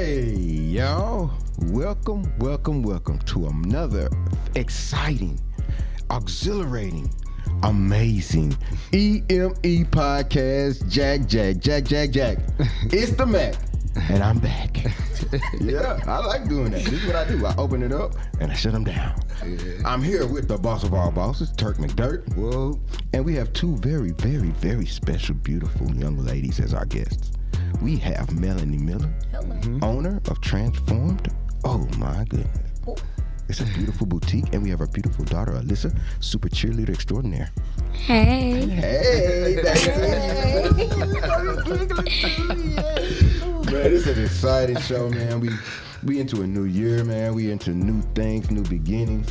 Hey, y'all. Welcome to another exciting, exhilarating, amazing EME podcast. Jack. It's the Mac, and I'm back. Yeah, I like doing that. This is what I do. I open it up, and I shut them down. Yeah. I'm here with the boss of all bosses, Turk McDirt. Whoa. And we have two very, very, very special, beautiful young ladies as our guests. We have Melanie Miller, owner of Transformed. Oh my goodness. Oh. It's a beautiful boutique, and we have our beautiful daughter, Alyssa, super cheerleader extraordinaire. Hey. Man, this is an exciting show, man. We into a new year, man. We into new things, new beginnings.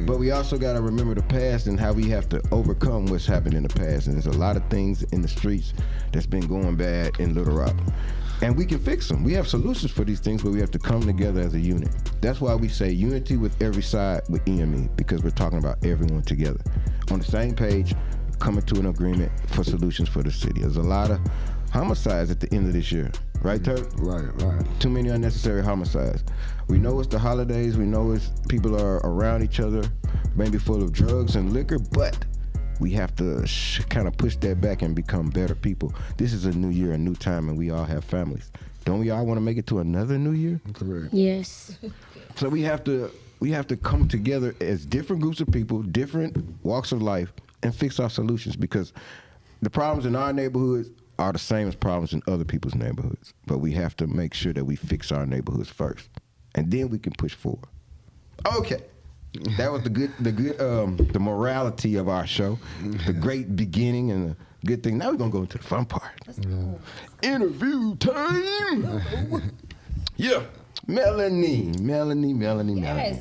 But we also got to remember the past and how we have to overcome what's happened in the past. And there's a lot of things in the streets that's been going bad in Little Rock. And we can fix them. We have solutions for these things, but we have to come together as a unit. That's why we say unity with every side with EME, because we're talking about everyone together on the same page, coming to an agreement for solutions for the city. There's a lot of homicides at the end of this year. Right, Turk? Right. Too many unnecessary homicides. We know it's the holidays. We know it's people are around each other, maybe full of drugs and liquor, but we have to kind of push that back and become better people. This is a new year, a new time, and we all have families. Don't we all want to make it to another new year? Correct. Yes. So we have to come together as different groups of people, different walks of life, and fix our solutions, because the problems in our neighborhoods are the same as problems in other people's neighborhoods. But we have to make sure that we fix our neighborhoods first, and then we can push forward. Okay. That was the morality of our show, the great beginning and the good thing. Now we're going to go into the fun part. Interview time. Yeah. Melanie.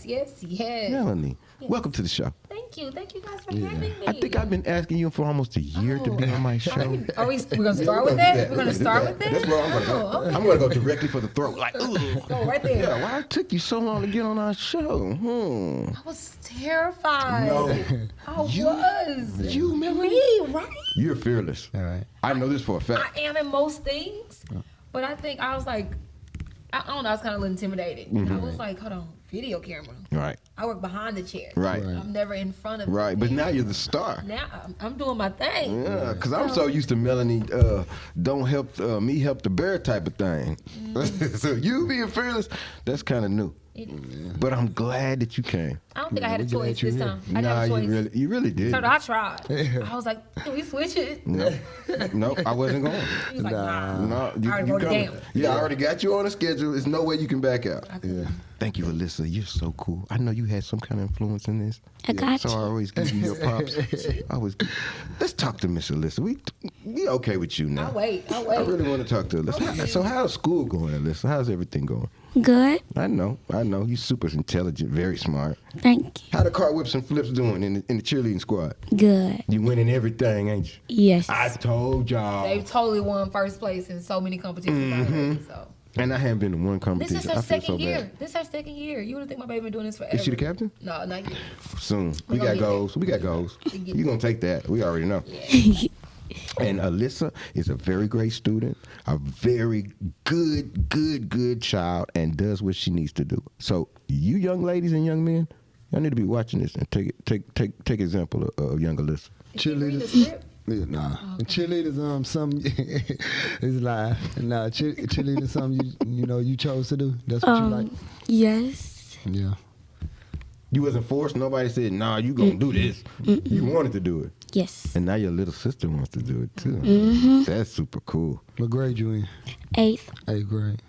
Yes. Melanie, welcome to the show. Thank you guys for having me. I think I've been asking you for almost a year to be on my show. Are we going to start with that? We're going to start with that? That's where I'm going to go. Okay. I'm going to go directly for the throat. Like, ooh. Go right there. Yeah, why it took you so long to get on our show? I was terrified. No. I was. You, Melanie? Me, right? You're fearless. All right. I know this for a fact. I am in most things, but I think I was like, I don't know, I was kind of a little intimidated. I was like, hold on, video camera. Right. I work behind the chair. Right. I'm never in front of it. Right, but now you're the star. Now I'm doing my thing. Yeah, because I'm so used to Melanie, don't help me help the bear type of thing. So you being fearless, that's kind of new. It is. But I'm glad that you came. I don't think I had a choice this time. I didn't have a choice. You really did. So I tried. I was like, can we switch it? No, I wasn't going. He was like, nah. No, I already wrote it down. Yeah, I already got you on a schedule. There's no way you can back out. Yeah. Thank you, Alyssa. You're so cool. I know you had some kind of influence in this. I got So I always give you your props. Let's talk to Miss Alyssa. We okay with you now. I'll wait. I really want to talk to Alyssa. So how's school going, Alyssa? How's everything going? Good. I know. You're super intelligent, very smart. Thank you. How the car whips and flips doing in the cheerleading squad? Good. You winning everything, ain't you? Yes. I told y'all. They've totally won first place in so many competitions already. So. And I haven't been to one competition. This is her I feel second so year. bad. This is her second year. You would think my baby been doing this forever. Is she the captain? No, not yet. Soon. We gonna got get goals. there. We got goals. We get You're going to take that. We already know. Yeah. And Alyssa is a very great student, a very good child, and does what she needs to do. So you young ladies and young men, y'all need to be watching this and take example of young Alyssa. Cheerleaders. Yeah, nah. Oh, okay. Cheerleaders, something is live. Nah, cheerleaders, something you chose to do. That's what you like. Yes. Yeah. You wasn't forced. Nobody said, "Nah, you gonna do this." You wanted to do it. Yes. And now your little sister wants to do it too. That's super cool. What grade you in? 8th. 8th grade.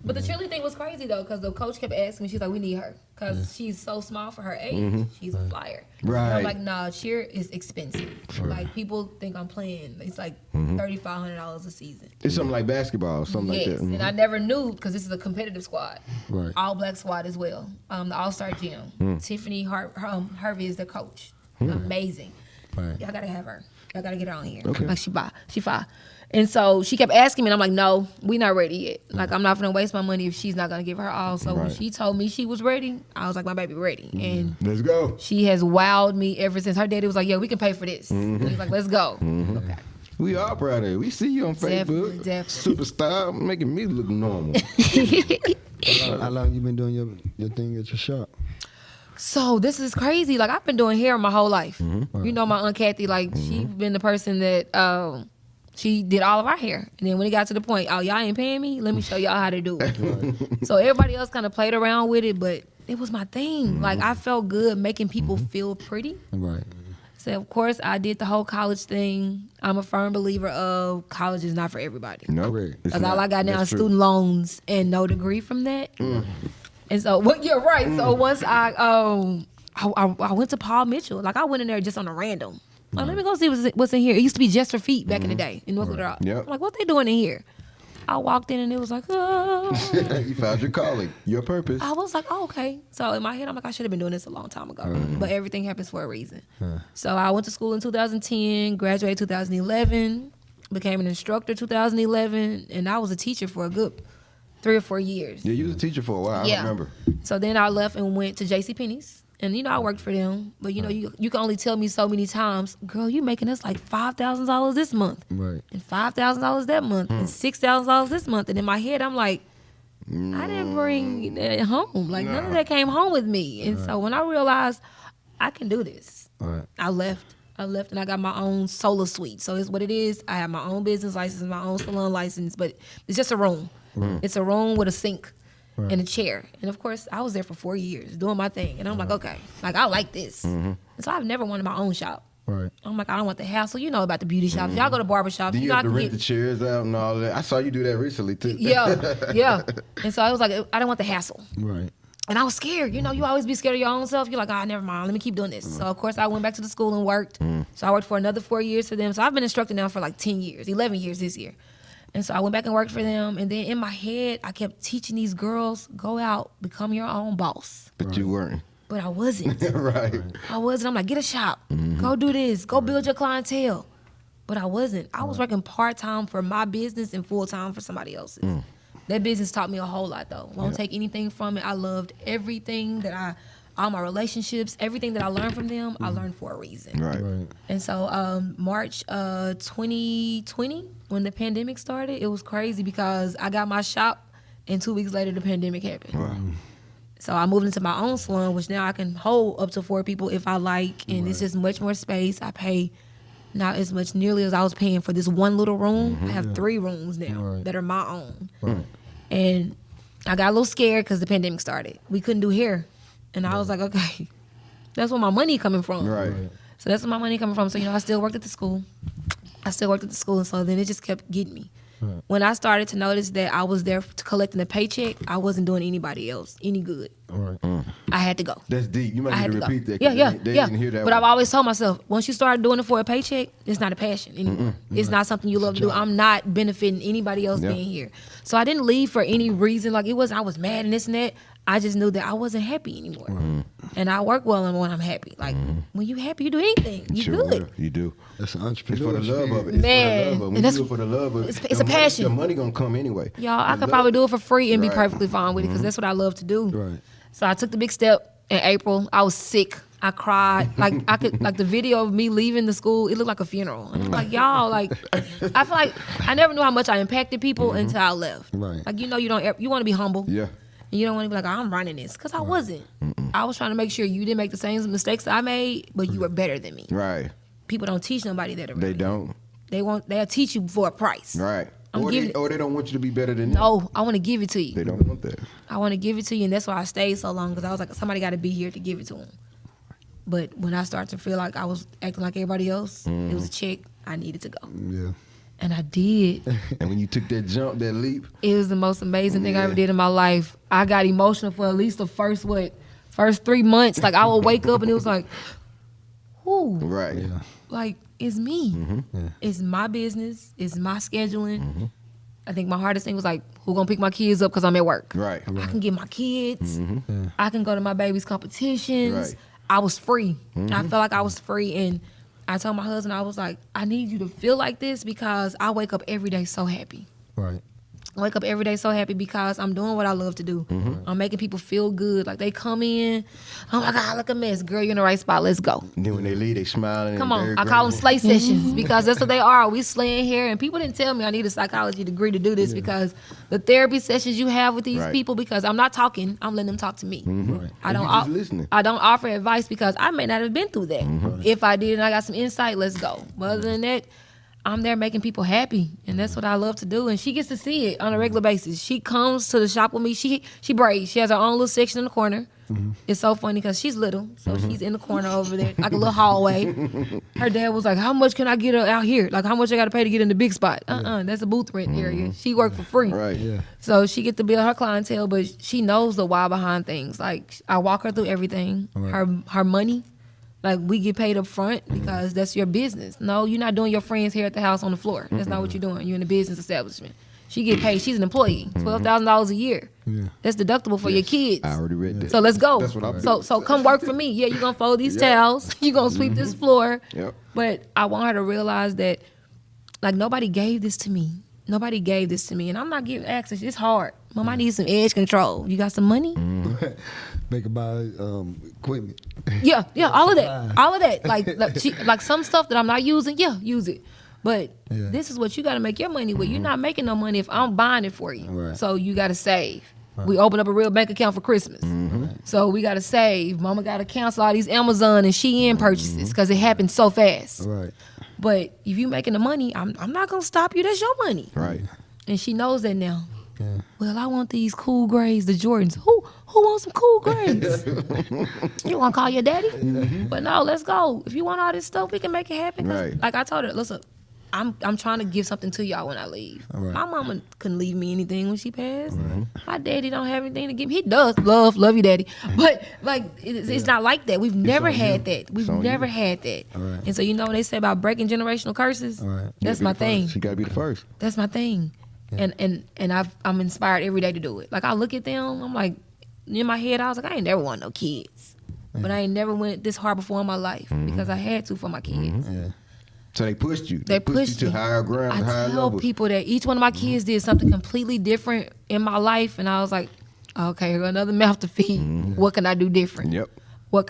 But the cheerleading thing was crazy though, because the coach kept asking me, she's like, we need her. Because she's so small for her age. She's a flyer. Right. And I'm like, nah, cheer is expensive. Like, people think I'm playing. It's like $3,500 a season. It's something like basketball or something like that. And I never knew, because this is a competitive squad. Right. All black squad as well. The All-Star Gym. Tiffany Harvey is the coach. Amazing. Right. Y'all gotta have her. Y'all gotta get her on here. Okay. Like she fine. And so she kept asking me, and I'm like, no, we not ready yet. Like, I'm not gonna waste my money if she's not gonna give her all. So when she told me she was ready, I was like, my baby ready. And let's go. She has wowed me ever since. Her daddy was like, yo, we can pay for this. He was like, let's go. Okay. We all proud of you. We see you on Definitely, Facebook. definitely. Superstar, making me look normal. How long you been doing your thing at your shop? So this is crazy. Like I've been doing hair my whole life. Mm-hmm. You know, my Aunt Kathy, like she been the person that she did all of our hair. And then when it got to the point, oh, y'all ain't paying me, let me show y'all how to do it. So everybody else kind of played around with it, but it was my thing. Like I felt good making people feel pretty. Right. So of course I did the whole college thing. I'm a firm believer of college is not for everybody. No, Correct. it's Because all not. I got now That's is true. student loans and no degree from that. And so, well, yeah, right. So once I went to Paul Mitchell. Like I went in there just on a random. Like, let me go see what's in here. It used to be Just for Feet back in the day in North Little Rock. Yep. I'm like, what they doing in here? I walked in and it was like, oh. You found your calling, your purpose. I was like, oh, okay. So in my head, I'm like, I should have been doing this a long time ago. But everything happens for a reason. So I went to school in 2010, graduated 2011, became an instructor 2011, and I was a teacher for a good 3 or 4 years. Yeah, you was a teacher for a while. I remember. So then I left and went to JCPenney's. And, I worked for them. But, you can only tell me so many times, girl, you making us like $5,000 this month. Right. And $5,000 that month. And $6,000 this month. And in my head, I'm like, I didn't bring that home. Like, none of that came home with me. And so when I realized I can do this, Right. I left and I got my own solo suite. So it's what it is. I have my own business license, my own salon license, but it's just a room. It's a room with a sink. And a chair. And of course, I was there for 4 years doing my thing. And I'm like, okay, like I like this. And so I've never wanted my own shop. Right. I'm like, I don't want the hassle. You know about the beauty shops. Y'all go to barber shops. Then you know I have to can rent the chairs out and all that. I saw you do that recently too. yeah. And so I was like, I don't want the hassle. Right. And I was scared. You always be scared of your own self. You're like, never mind. Let me keep doing this. So, of course, I went back to the school and worked. So I worked for another 4 years for them. So I've been instructing now for like 10 years, 11 years this year. And so I went back and worked for them. And then in my head, I kept teaching these girls, go out, become your own boss. But you weren't. But I wasn't. Right. I wasn't. I'm like, get a shop. Go do this. Go build your clientele. But I wasn't. I was working part-time for my business and full-time for somebody else's. That business taught me a whole lot, though. Won't take anything from it. I loved everything all my relationships, everything that I learned from them, I learned for a reason. Right. And so March 2020, when the pandemic started, it was crazy because I got my shop and 2 weeks later the pandemic happened. Wow. So I moved into my own salon, which now I can hold up to 4 people if I like, and it's just much more space. I pay not as much nearly as I was paying for this one little room. I have 3 rooms now that are my own. Right. And I got a little scared because the pandemic started. We couldn't do hair. And I was like, okay, that's where my money coming from. Right. So that's where my money coming from. So, I still worked at the school. And so then it just kept getting me. When I started to notice that I was there collecting a paycheck, I wasn't doing anybody else any good. Right. I had to go. That's deep. You might I need had to to repeat go. that. Yeah. They didn't hear that But one. I've always told myself, once you start doing it for a paycheck, it's not a passion anymore. It's not something you love to do. I'm not benefiting anybody else being here. So I didn't leave for any reason. Like I was mad and this and that. I just knew that I wasn't happy anymore. And I work well when I'm happy. Like when you happy, you do anything. You Sure good. will. You do. That's an It's for the entrepreneur love spirit. of it. It's Man, for the love of it. and When that's- you do it for the love of it, it's a the passion. The money gonna come anyway. Y'all, I The could love- probably do it for free and be Right. perfectly fine with it because that's what I love to do. Right. So I took the big step in April. I was sick. I cried. Like the video of me leaving the school, it looked like a funeral. And I'm like, y'all, I feel like I never knew how much I impacted people until I left. Right. Like, you want to be humble. Yeah. And you don't want to be like, I'm running this. Because I wasn't. I was trying to make sure you didn't make the same mistakes that I made, but you were better than me. Right. People don't teach nobody that. They don't. They'll teach you for a price. Right. I'm Or giving- they don't want you to be better than them. No, I want to give it to you. They don't want that. I want to give it to you, and that's why I stayed so long, because I was like, somebody got to be here to give it to them. But when I started to feel like I was acting like everybody else, it was a check, I needed to go. Yeah. And I did. And when you took that jump, that leap, It was the most amazing thing I ever did in my life. I got emotional for at least the first 3 months. Like, I would wake up and it was like, whoo. right. Yeah. Like, it's me. Yeah. It's my business. It's my scheduling. I think my hardest thing was like, who gonna pick my kids up because I'm at work? Right. I can get my kids. Yeah. I can go to my baby's competitions. Right. I was free. I felt like I was free. And I told my husband, I was like, I need you to feel like this because I wake up every day so happy. Right. I wake up every day so happy because I'm doing what I love to do. I'm making people feel good. Like they come in, oh my God, look a mess. Girl, you're in the right spot. Let's go. And then when they leave, they smiling. Come and on. very I call them grateful. slay sessions because that's what they are. We slaying here. And people didn't tell me I need a psychology degree to do this because the therapy sessions you have with these Right. people, because I'm not talking, I'm letting them talk to me. Right. I And don't you just listening. I don't offer advice because I may not have been through that. If I did and I got some insight, let's go. But other than that, I'm there making people happy, and that's what I love to do. And she gets to see it on a regular basis. She comes to the shop with me. She braids. She has her own little section in the corner. It's so funny because she's little, so she's in the corner over there, like a little hallway. Her dad was like, "How much can I get her out here? Like, how much I got to pay to get in the big spot?" That's a booth rent area. She worked for free. Right. Yeah. So she get to build her clientele, but she knows the why behind things. Like I walk her through everything. Right. Her money, like we get paid up front because that's your business. No, you're not doing your friend's hair at the house on the floor. That's not what you're doing. You're in a business establishment. She get paid. She's an employee. $12,000 a year. Yeah. That's deductible for your kids. I already read that. So let's go. That's what I'm So come work for me. Yeah, you're gonna fold these Yep. towels. You're gonna sweep this floor. Yep. But I want her to realize that like nobody gave this to me. Nobody gave this to me. And I'm not giving access. It's hard. Mom, I need some edge control. You got some money? Make about equipment. Yeah, all of that. All of that. Like some stuff that I'm not using, yeah, use it. But Yeah. this is what you got to make your money with. You're not making no money if I'm buying it for you. Right. So you got to save. We open up a real bank account for Christmas. So we got to save. Mama got to cancel all these Amazon and Shein purchases because it happened so fast. Right. But if you making the money, I'm not going to stop you. That's your money. Right. And she knows that now. Yeah. Well, I want these cool grays, the Jordans. Who wants some cool grays? You want to call your daddy? But no, let's go. If you want all this stuff, we can make it happen. 'Cause Right. Like I told her, listen, I'm trying to give something to y'all when I leave. Right. My mama couldn't leave me anything when she passed. My daddy don't have anything to give me. He does love you, daddy. But like it's not like that. We've never had that. We've on never you. had that. Right. And so you know what they say about breaking generational curses? Right. That's You my gotta be the thing. first. She got to be the first. That's my thing. And I'm inspired every day to do it. Like I look at them, I'm like, in my head, I was like, I ain't never want no kids. But I ain't never went this hard before in my life because I had to for my kids. Yeah. So they pushed you. They pushed you me. to higher ground, higher I tell levels. people that each one of my kids did something completely different in my life, and I was like, okay, here go another mouth to feed. What can I do different? Yep.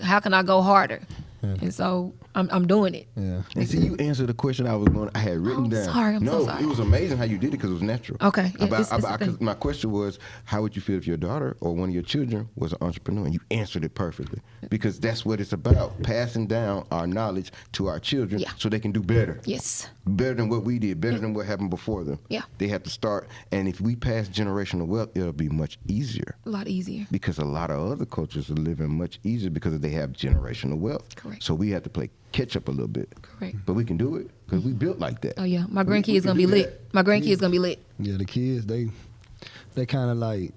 How can I go harder? And so I'm doing it. Yeah. And see, you answered the question I had written I'm down. sorry, I'm so no, sorry. it was amazing how you did it because it was natural. Okay, yeah, it's a thing. My question was, how would you feel if your daughter or one of your children was an entrepreneur? And you answered it perfectly because that's what it's about, passing down our knowledge to our children Yeah. so they can do better. Yes. Better than what we did, better than what happened before them. Yeah. They have to start. And if we pass generational wealth, it'll be much easier. A lot easier. Because a lot of other cultures are living much easier because they have generational wealth. Correct. So we have to play catch up a little bit. Correct. But we can do it because we built like that. Oh yeah, my We grandkids can gonna be do lit. My grandkids gonna be lit. Yeah, the kids, they kind of like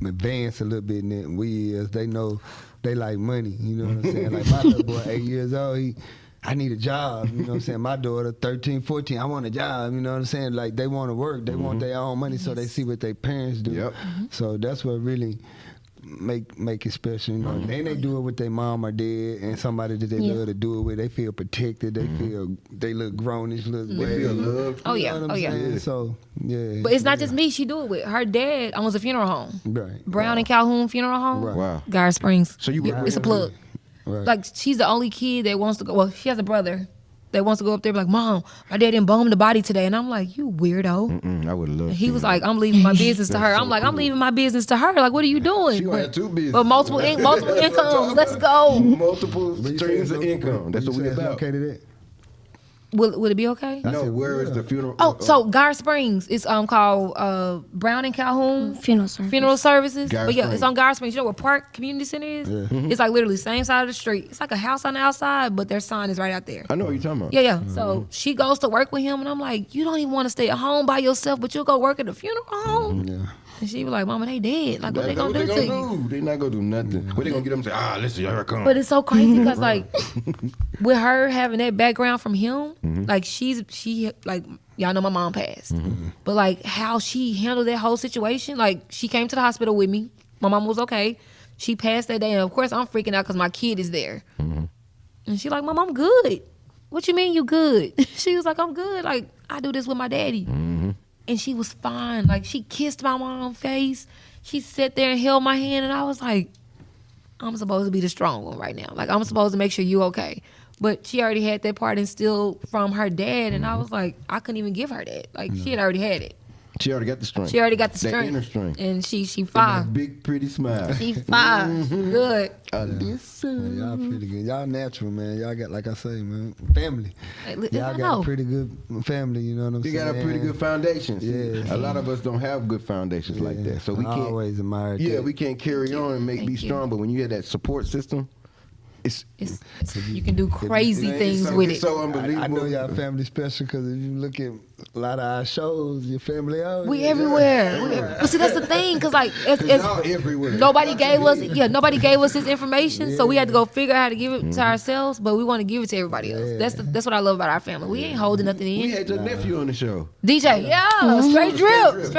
advance a little bit than we is. They know they like money, you know what I'm saying? Like my little boy, 8 years old, I need a job, you know what I'm saying? My daughter, 13, 14, I want a job, you know what I'm saying? Like they want to work, they want their own money so they see what their parents do. Yep. So that's what really make it special, you know. Then they do it with their mom or dad and somebody that they Yeah. love to do it with. They feel protected, they feel, they look grownish, look They feel loved. Oh you yeah, know what oh I'm yeah. saying? So, yeah. But it's not just me. She do it with her dad. Owns a funeral home, Right. Brown and Calhoun Funeral Home. Right. Wow. Garden Springs. So you It's a plug. Right. Like she's the only kid that wants to go. Well, she has a brother that wants to go up there. And be like, Mom, my dad embalmed the body today, and I'm like, you weirdo. I would love. And he was like, I'm leaving my business to her. I'm like, I'm leaving my business to her. Like, what are you doing? She gonna have two businesses. But multiple incomes. Let's go. multiple But you streams say of it's income. That's you what we say it's about. okay to that? Will it be okay? I No, said, where is yeah. the funeral? Oh, so Garden Springs. It's called Brown and Calhoun Funeral service. Funeral Services. Garden But yeah, Springs. it's on Garden Springs. You know where Park Community Center is? Yeah. It's like literally same side of the street. It's like a house on the outside, but their sign is right out there. I know what you're talking about. Yeah. So she goes to work with him, and I'm like, you don't even want to stay at home by yourself, but you'll go work at the funeral home. Yeah. And she was like, Mama, they dead. Like, what they That's gonna do to you? They not gonna do nothing. What they gonna get them to say? Listen, here I come. But it's so crazy because like with her having that background from him, like she like y'all know my mom passed, but like how she handled that whole situation, like she came to the hospital with me. My mom was okay. She passed that day, and of course I'm freaking out because my kid is there, and she like, Mom, I'm good. What you mean you good? She was like, I'm good. Like I do this with my daddy. and she was fine. Like, she kissed my mom's face. She sat there and held my hand, and I was like, I'm supposed to be the strong one right now. Like, I'm supposed to make sure you okay. But she already had that part instilled from her dad, and I was like, I couldn't even give her that. Like, she had already had it. She already got the strength. She already got the That strength. inner strength. And she That fine. big, pretty smile. She fine. Good. Alyssa. Man, y'all pretty good. Y'all natural, man. Y'all got, like I say, man, family. Hey, Y'all I got know. a pretty good family, you know what I'm You saying? got a pretty good foundation. See, Yeah. A lot of us don't have good foundations like that. So we I can't. always admired Yeah, that. we can't carry on and be Thank you. strong. But when you have that support system, it's You can do crazy man, things it's so, with it's it. so unbelievable. I know y'all family special because if you look at a lot of our shows, your family out. We everywhere. But see, that's the thing, because like Cause y'all everywhere. nobody gave us this information, so we had to go figure out how to give it to ourselves. But we want to give it to everybody else. That's what I love about our family. We ain't holding nothing We in. had your nephew on the show. DJ, yeah, straight drip.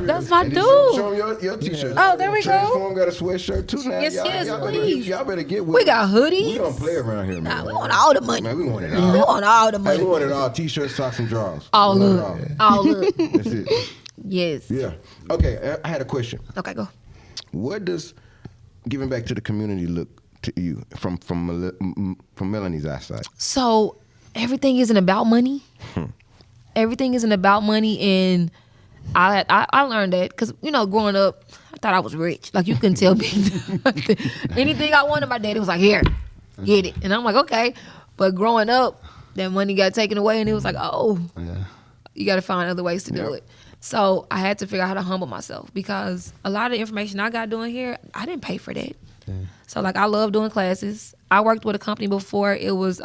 That's my And dude. Show him your t-shirt. Oh, there we go. Transform got a sweatshirt too now. Yes, y'all please. Y'all better get with We it. got hoodies. We don't play around here, man. Nah, we want all the money. Man, we want it We all. want all the Hey, money. we want it all. T-shirts, socks, and drawers. All We want up. it All up. That's it. Yes. Yeah. Okay, I had a question. Okay, go. What does giving back to the community look to you from Melanie's eyesight? So everything isn't about money. Everything isn't about money, and I learned that because growing up, I thought I was rich. Like, you couldn't tell me nothing. Anything I wanted, my daddy was like, "Here, get it," and I'm like, "Okay." But growing up, that money got taken away, and it was like, "Oh, you got to find other ways to do it." So I had to figure out how to humble myself because a lot of the information I got doing here, I didn't pay for that. So like, I love doing classes. I worked with a company before. It was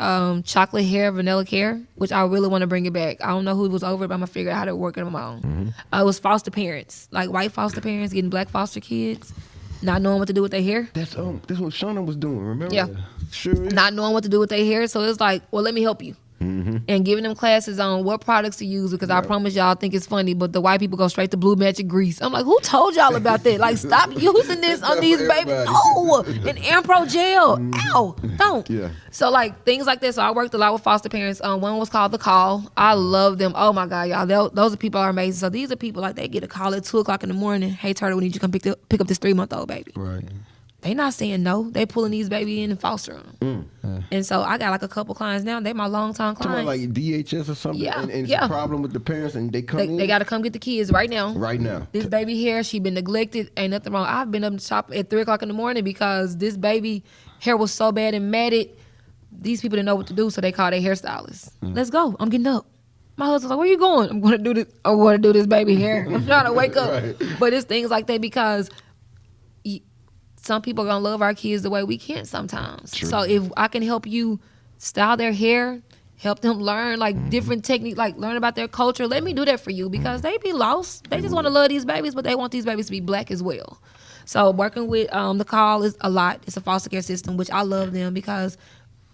chocolate hair, vanilla care, which I really want to bring it back. I don't know who was over it, but I'm gonna figure out how to work it on my own. It was foster parents, like white foster parents getting black foster kids, not knowing what to do with their hair. That's what Shauna was doing. Remember? Yeah. Sure is. Not knowing what to do with their hair. So it's like, well, let me help you. And giving them classes on what products to use because I promise y'all think it's funny, but the white people go straight to Blue Magic Grease. I'm like, who told y'all about that? Like, stop using this on these babies. No, and Ampro gel. Ow, don't. Yeah. So like things like this. So I worked a lot with foster parents. One was called The Call. I love them. Oh my God, y'all. Those are people are amazing. So these are people like they get a call at 2:00 in the morning. Hey, Turtle, we need you to come pick up this 3-month-old baby. Right. They not saying no. They pulling these baby in and fostering them. And so I got like a couple clients now. They my long-time Talking clients. about like DHS or something, Yeah, and it's yeah. a problem with the parents, and they come in They got to come get the kids right now. right now. This baby here, she been neglected. Ain't nothing wrong. I've been up to shop at 3:00 in the morning because this baby hair was so bad and matted. These people didn't know what to do, so they called their hairstylist. Let's go. I'm getting up. My husband's like, where you going? I'm going to do this. I'm going to do this baby hair. I'm trying to wake up. Right. But it's things like that because some people gonna love our kids the way we can't sometimes. True. So if I can help you style their hair, help them learn like different techniques, like learn about their culture, let me do that for you because they be lost. They just want to love these babies, but they want these babies to be black as well. So working with The Call is a lot. It's a foster care system, which I love them because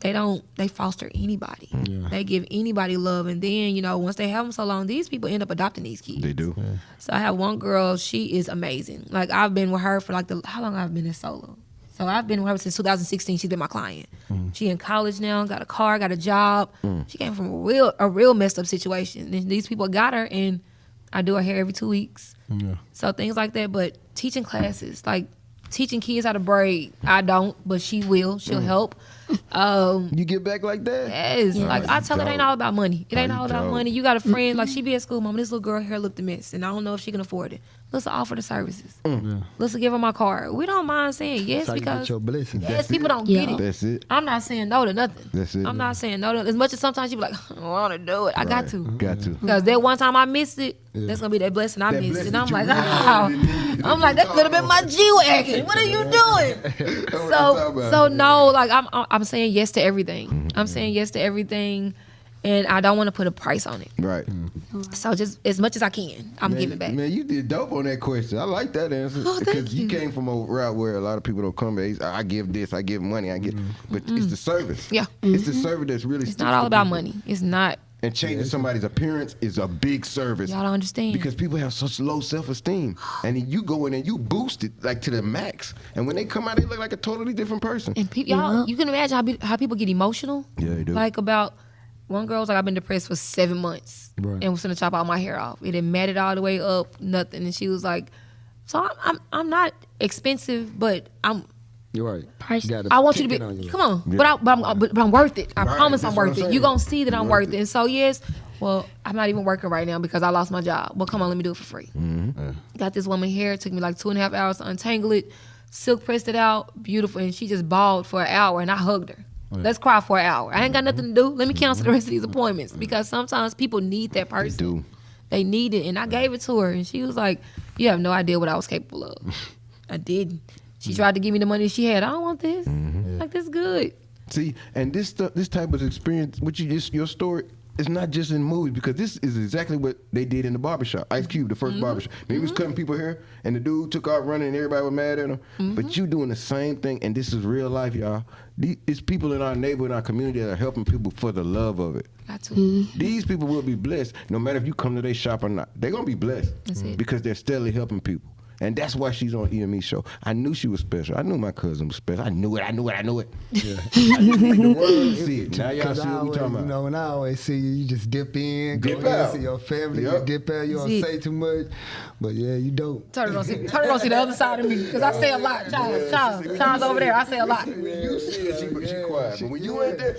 they foster anybody. They give anybody love. And then, once they have them so long, these people end up adopting these kids. They do. So I have one girl, she is amazing. Like, I've been with her for like how long I've been in solo? So I've been with her since 2016. She's been my client. She in college now, got a car, got a job. She came from a real messed up situation. And these people got her, and I do her hair every 2 weeks. So things like that. But teaching classes, like teaching kids how to braid, I don't, but she will. She'll help. You get back like that? Yes. Like, I tell her it ain't all about money. It ain't Oh, all you about dope. money. You got a friend, like she be at school, Mom, this little girl hair looked a mess, and I don't know if she can afford it. Let's offer the services. Let's give her my card. We don't mind saying yes That's how you get because your blessing. yes, people don't Yeah. get it. That's it. I'm not saying no to nothing. That's it. I'm not saying no to as much as sometimes you be like, I don't want to do it. I got to. Got to. Because that one time I missed it, that's gonna be that blessing I That missed. And blessing I'm you like, really needed. I'm like, that could have been my G-Wagon. What are you doing? That's what I'm talking about. So no, like I'm saying yes to everything. I'm saying yes to everything, and I don't want to put a price on it. Right. So just as much as I can, I'm giving back. Man, you did dope on that question. I like that answer. Oh, thank because you you. came from a route where a lot of people don't come. I give this, I give money, I give. But it's the service. Yeah. It's the service that's really It's not all about money. It's not. And changing somebody's appearance is a big service. Y'all don't understand. Because people have such low self-esteem. And then you go in and you boost it like to the max. And when they come out, they look like a totally different person. And people, y'all, you can imagine how people get emotional. Yeah, they do. Like about One girl was like, I've been depressed for 7 months Right. and was gonna chop all my hair off. It had matted all the way up, nothing. And she was like, so I'm not expensive, but You're right. Price- Gotta I want you kick to it on be, you. come on, Yeah. but I'm worth it. I Right, promise that's I'm what worth I'm it. saying. You gonna see that I'm You're worth worth it. it. And so yes, well, I'm not even working right now because I lost my job. Well, come on, let me do it for free. Got this woman hair. It took me like 2.5 hours to untangle it. Silk pressed it out, beautiful, and she just bawled for an hour, and I hugged her. Let's cry for an hour. I ain't got nothing to do. Let me cancel the rest of these appointments because sometimes people need that person. do. They need it, and I gave it to her, and she was like, "You have no idea what I was capable of." I didn't. She tried to give me the money she had. I don't want this. Like this good. See, and this type of experience, what you just your story, is not just in movies because this is exactly what they did in the barbershop. Ice Cube, the 1st barbershop. He was cutting people hair, and the dude took off running, and everybody was mad at him. But you doing the same thing, and this is real life, y'all. It's people in our neighborhood, in our community that are helping people for the love of it. Got to. These people will be blessed, no matter if you come to their shop or not. They're gonna be blessed That's it. because they're steadily helping people. And that's why she's on EME show. I knew she was special. I knew my cousin was special. I knew it. I knew it. Yeah. The world see it. Now y'all 'Cause see I what we always, talking about. you know, when I always see you, you just dip in, Dip go in, out. see your family, Yep. you dip out, you don't See. say too much. But yeah, you dope. Turn it on. See the other side of me because I say a lot. Charles over there. I say a lot. When you see it, she quiet. But when you ain't there,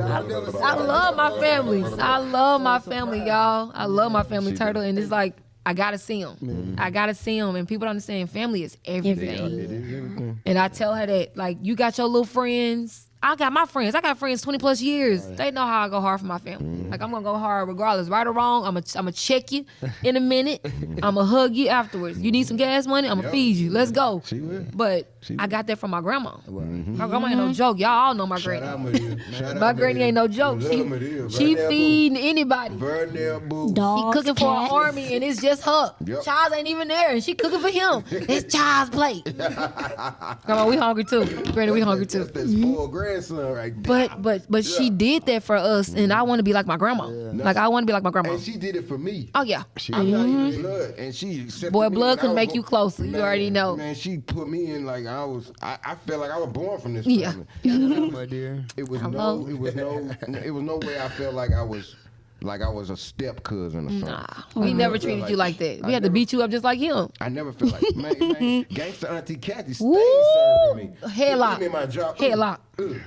I love my family. I love my family, y'all. I love my family, Turtle, and it's like I gotta see them. I gotta see them, and people don't understand family is everything. It is everything. And I tell her that, like, you got your little friends. I got my friends. I got friends 20 plus years. They know how I go hard for my family. Like, I'm gonna go hard regardless, right or wrong. I'm gonna check you in a minute. I'm gonna hug you afterwards. You need some gas money? I'm gonna feed you. Let's go. She will. But I got that from my grandma. My grandma ain't no joke. Y'all all know my Shout granny. out Maria. Shout My out granny Maria. ain't no joke. We love Maria. She Vernell feeding anybody. Boo. Vernell Boo. She Dogs, cooking for an cats. army, and it's just her. Yep. Charles ain't even there, and she cooking for him. It's Charles' plate. Grandma, we hungry too. Granny, we hungry too. That's that spoiled grandson right there. But she did that for us, and I want to be like my grandma. Like I want to be like my grandma. And she did it for me. Oh yeah. I'm not even blood, and she accepted Boy, me blood when I can was make born. you closer. You already know. Man, she put me in like I felt like I was born from this Yeah. family. My dear. It was Hello? no way I felt like I was a step cousin or something. Nah, we never treated you like that. We had to beat you up just like him. I never felt like man, gangster Auntie Kathy stayed Woo! serving me. Headlock. Give me my job. Headlock.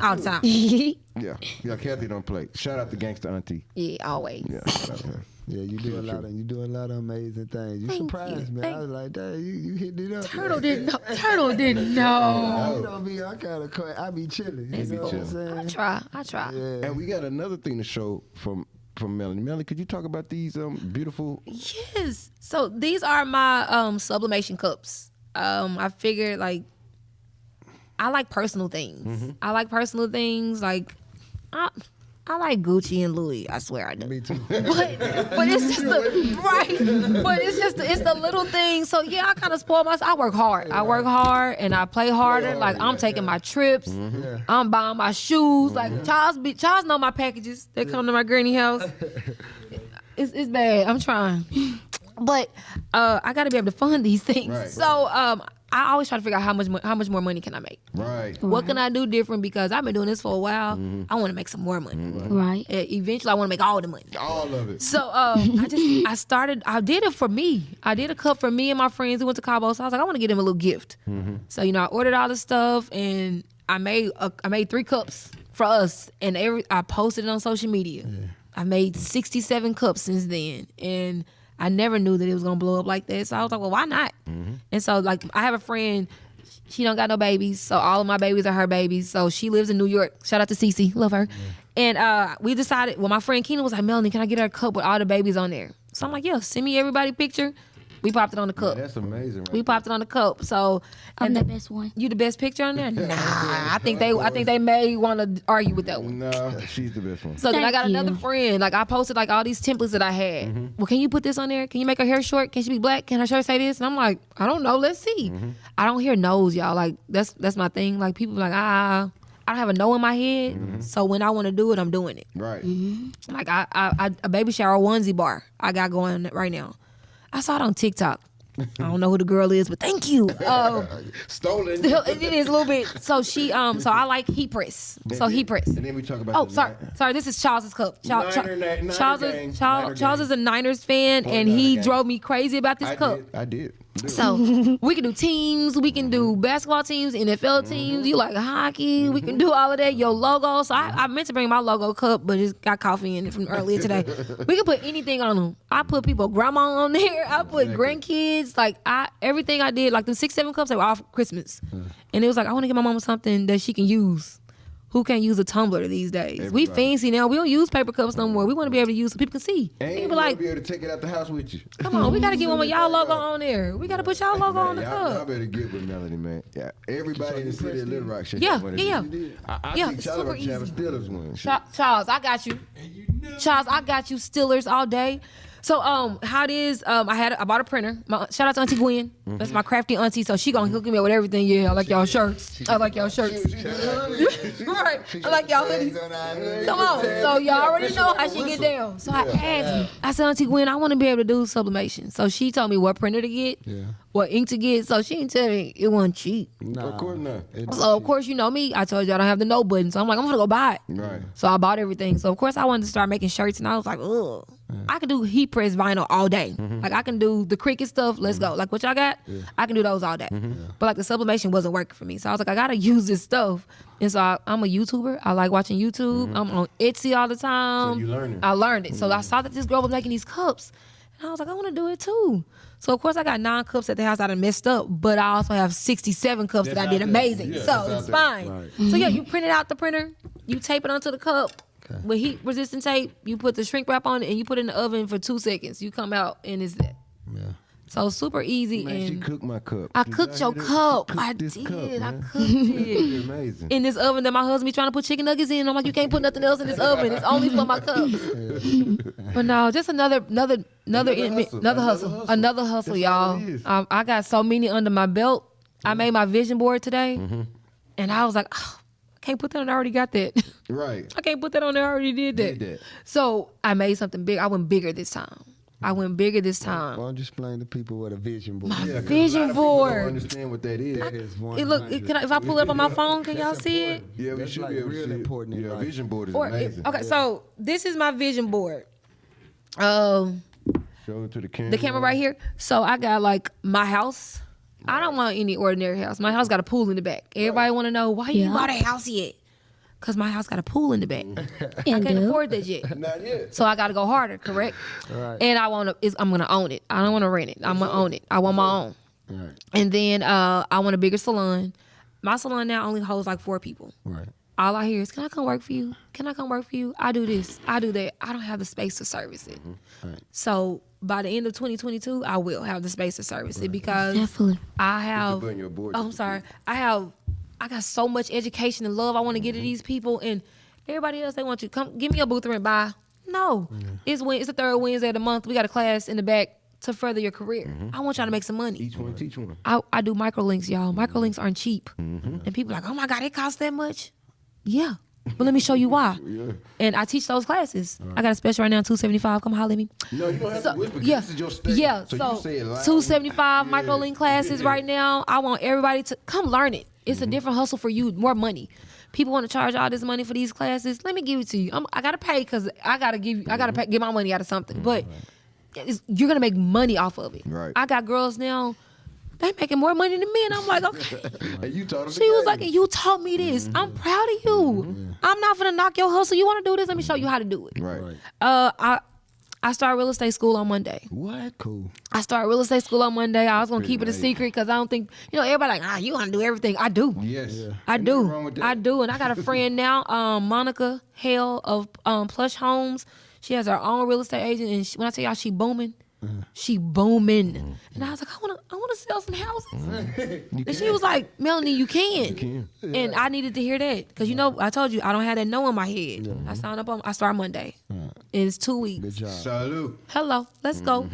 All the time. Yeah, Kathy don't play. Shout out to gangster Auntie. Yeah, always. Yeah, shout out to her. Yeah, you do a lot of amazing things. You Thank surprised you. me. Thank I was like, dang, you hit it up. Turtle didn't know. Turtle didn't know. You know me, I kind of I be chilling. You know what I'm saying? I try. Yeah. And we got another thing to show from Melanie. Melanie, could you talk about these beautiful? Yes. So these are my sublimation cups. I figured like I like personal things. I like personal things. Like I like Gucci and Louis. I swear I do. Me too. But it's just the right. But it's the little things. So yeah, I kind of spoil myself. I work hard. I work hard and I play harder. Like I'm taking my trips. I'm buying my shoes. Like Charles know my packages. They come to my granny house. It's bad. I'm trying. But I got to be able to fund these things. Right. So I always try to figure out how much more money can I make. Right. What can I do different? Because I've been doing this for a while. I want to make some more money. Right. Eventually, I want to make all the money. All of it. So I did it for me. I did a cup for me and my friends who went to Cabo. So I was like, I want to get them a little gift. So I ordered all the stuff and I made 3 cups for us, and I posted it on social media. I made 67 cups since then, and I never knew that it was gonna blow up like that. So I was like, well, why not? And so like I have a friend, she don't got no babies, so all of my babies are her babies. So she lives in New York. Shout out to Cece, love her. And we decided, well, my friend Keena was like, Melanie, can I get her a cup with all the babies on there? So I'm like, yeah, send me everybody picture. We popped it on the cup. That's amazing. Right We popped it on the cup. So I'm the best one. you the best picture on there? Nah, I think they may want to argue with that one. No, she's the best one. So then I got Thank another you. friend. Like I posted like all these templates that I had. Well, can you put this on there? Can you make her hair short? Can she be black? Can her shirt say this? And I'm like, I don't know. Let's see. I don't hear no's, y'all. Like that's my thing. Like people be like, I don't have a no in my head. So when I want to do it, I'm doing it. Right. Like I a baby shower onesie bar I got going right now. I saw it on TikTok. I don't know who the girl is, but thank you. Stolen. It is a little bit. So she so I like heat press. So heat press. And then we talk about. Oh, sorry. This is Charles's cup. Niner gang. Charles is a Niners fan, Boy, and Niner he gang. drove me crazy about this cup. I did. So we can do teams, we can do basketball teams, NFL teams. You like hockey, we can do all of that. Your logo. So I meant to bring my logo cup, but it's got coffee in it from earlier today. We can put anything on them. I put people grandma on there. I put grandkids. Like everything I did, like the 6-7 cups, they were all for Christmas. And it was like I want to get my mama something that she can use. Who can't use a tumbler these days? Everybody. We fancy now. We don't use paper cups no more. We want to be able to use so people can see. And People you like, be able to take it out the house with you. come on, we got to get one with y'all logo on there. We got to put y'all logo on the Y'all cup. better get with Melanie, man. Yeah, everybody in the city of Little Rock should Yeah, have one of yeah. these. I Yeah, think it's Charlie super should have a easy. Steelers one. Charles, I got you. Charles, I got you. Steelers all day. So how it is? I bought a printer. Shout out to Auntie Gwen. That's my crafty auntie. So she gonna hook me up with everything. Yeah, I like y'all shirts. I like y'all shirts. Right. I like y'all hoodies. Come on. So y'all already know how she get down. So I asked. I said, Auntie Gwen, I want to be able to do sublimation. So she told me what printer to get, what ink to get. So she didn't tell me it wasn't cheap. Of course not. So of course, you know me. I told you I don't have the no button. So I'm like, I'm gonna go buy it. Right. So I bought everything. So of course I wanted to start making shirts, and I was like, ugh. I can do heat press vinyl all day. Like I can do the Cricut stuff. Let's go. Like what y'all got, I can do those all day. But like the sublimation wasn't working for me. So I was like, I gotta use this stuff. And so I'm a YouTuber. I like watching YouTube. I'm on Etsy all the time. So you learning. I learned it. So I saw that this girl was making these cups, and I was like, I want to do it too. So of course I got 9 cups at the house I done messed up, but I also have 67 cups that I did amazing. Yeah, so that's it's out fine. there. So yeah, you print it out the printer, you tape it onto the cup with heat resistant tape, you put the shrink wrap on it, and you put it in the oven for 2 seconds. You come out and it's that. Yeah. So super easy. Man, she and cooked my cup. I Did cooked y'all your hear that? cup. She cooked I this did. cup, I man. cooked it. It's amazing. In this oven that my husband be trying to put chicken nuggets in. I'm like, you can't put nothing else in this oven. It's only for my cups. But no, just another hustle. Another hustle, That's y'all. all it is. I got so many under my belt. I made my vision board today, and I was like, oh, I can't put that on. I already got that. Right. I can't put that on there. I already did that. Did that. So I made something big. I went bigger this time. Why don't you explain to people what a vision board is? Yeah, 'cause Vision a lot of people board. Don't understand what that is. That is one. If I pull it up on my phone, can y'all see it? Yeah, we That's should like be able real to see it. important in Yeah, life. vision board is Or amazing. okay, so this is my vision board. Show it to the camera. The camera right here. So I got like my house. I don't want any ordinary house. My house got a pool in the back. Everybody want to know why you Yeah. bought a house yet? Cause my house got a pool in the back. I And can't do. afford that yet. Not yet. So I got to go harder, correct? Right. And I'm gonna own it. I don't want to rent it. I'm gonna own it. I want my own. Right. And then I want a bigger salon. My salon now only holds like 4 people. Right. All I hear is, can I come work for you? Can I come work for you? I do this. I do that. I don't have the space to service it. Right. So by the end of 2022, I will have the space to service it because Definitely. I have. put in your board. Oh, I'm sorry. I got so much education and love I want to give to these people, and everybody else they want you come give me a booth rent by. No, it's the third Wednesday of the month. We got a class in the back to further your career. I want y'all to make some money. Each one teach one. I do microlinks, y'all. Microlinks aren't cheap, and people are like, oh my God, it costs that much. Yeah, but let me show you why. And I teach those classes. I got a special right now, $275. Come holler at me. No, you don't have So, to whisper. 'cause yeah, This is your stage. yeah. So, So, you say it loud. 275 Yeah. microlink classes right now. I want everybody to come learn it. It's a different hustle for you, more money. People want to charge all this money for these classes. Let me give it to you. I gotta pay because I gotta get my money out of something. But you're gonna make money off of it. Right. I got girls now. They making more money than me, and I'm like, okay. And you taught them. She was like, you taught me this. I'm proud of you. I'm not gonna knock your hustle. You want to do this? Let me show you how to do it. Right. I started real estate school on Monday. What? Cool. I started real estate school on Monday. I was gonna keep it a secret because I don't think everybody like you want to do everything. I do. Yes. I Ain't do. nothing wrong with that. I do. And I got a friend now, Monica Hale of Plush Homes. She has her own real estate agent, and when I tell y'all she booming, she booming. And I was like, I wanna sell some houses. And she was like, Melanie, you can. And I needed to hear that because I told you I don't have that no in my head. I start Monday. And it's 2 weeks. Good job. Salute. Hello, let's go.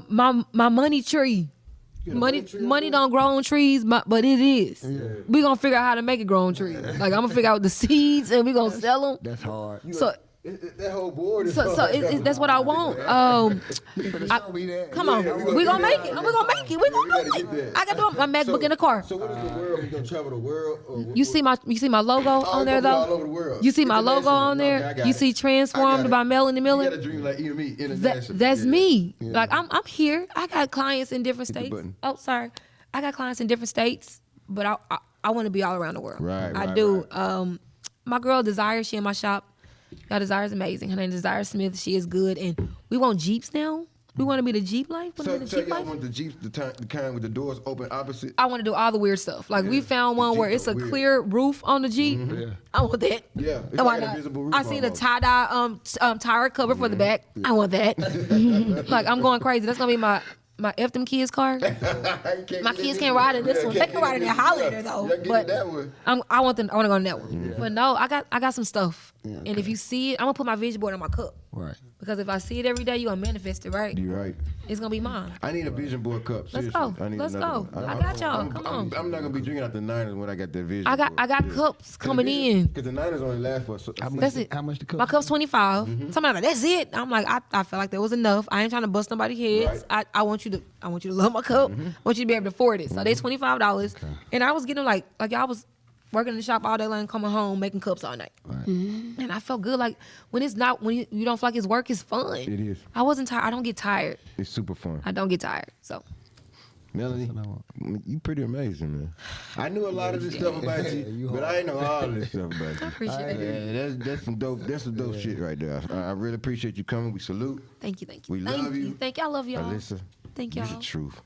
My money tree. Money don't grow on trees, but it is. We gonna figure out how to make it grow on trees. Like I'm gonna figure out the seeds and we gonna sell them. That's hard. So That whole board is that's what I want. Come on, we gonna make it. We're gonna make it. We gonna do it. I got my MacBook in the car. So what is the world? You gonna travel the world? You see my logo on there though. All over the world. You see my logo on there. You see Transformed by Melanie Miller. You got a dream like you and me, international. That's me. Yeah. Like I'm here. I got clients in different states. Oh, sorry. I got clients in different states, but I want to be all around the world. Right. I do. Right. My girl Desire, she in my shop. Y'all, Desire's amazing. Her name is Desire Smith. She is good, and we want Jeeps now. We want to be the Jeep life. So y'all want the Jeeps, the kind with the doors open opposite? I want to do all the weird stuff. Like we found one where it's a clear roof on the Jeep. Mm-hmm. Yeah. I want that. Yeah, it's like an invisible roof. I see the tie-dye tire cover for the back. I want that. Like I'm going crazy. That's gonna be my F them kids car. My kids can't ride in this one. They can ride in that Highlander though. But I want to go on that one. But no, I got some stuff. Yeah, okay. And if you see it, I'm gonna put my vision board on my cup. Right. Because if I see it every day, you gonna manifest it, right? You're right. It's gonna be mine. I need a vision board cup. Seriously. Let's go. I got y'all. Come on. I'm not gonna be drinking out the Niners when I got that vision. I got cups coming in. Because the Niners only last for. That's it. How much the cup? My cup's 25. Somebody like, that's it. I'm like, I felt like that was enough. I ain't trying to bust nobody's heads. Right. I want you to love my cup. I want you to be able to afford it. So they $25. Okay. And I was getting like y'all was working in the shop all day long, coming home, making cups all night. Right. And I felt good. Like when you don't feel like it's work, it's fun. It is. I wasn't tired. I don't get tired. It's super fun. I don't get tired. So. Melanie, you pretty amazing, man. I knew a lot of this stuff about you, but I ain't know all this stuff about you. I appreciate it. That's some dope shit right there. I really appreciate you coming. We salute. Thank you. We love you. Thank you. I love y'all. Alyssa, thank y'all. You're the truth.